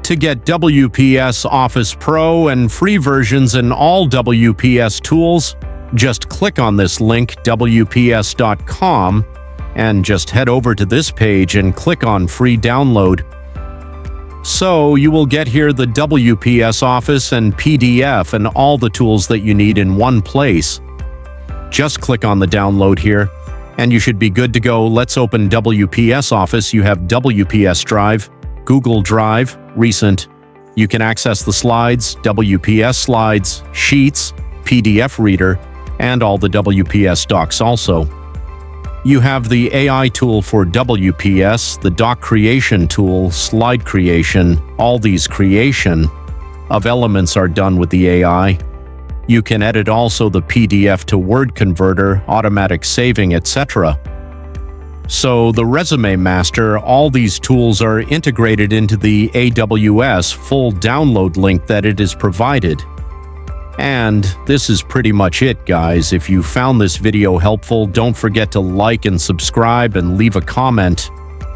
To get WPS Office Pro and free versions and all WPS tools, just click on this link, WPS.com, and just head over to this page and click on Free Download. So you will get here the WPS Office and PDF and all the tools that you need in one place. Just click on the download here, and you should be good to go. Let's open WPS Office. You have WPS Drive, Google Drive, Recent. You can access the slides, WPS slides, sheets, PDF reader, and all the WPS docs also. You have the AI tool for WPS, the doc creation tool, slide creation. All these creation of elements are done with the AI. You can edit also the PDF to Word converter, automatic saving, etc. So the Resume Master, all these tools are integrated into the AWS full download link that it is provided. And this is pretty much it, guys. If you found this video helpful, don't forget to like and subscribe and leave a comment.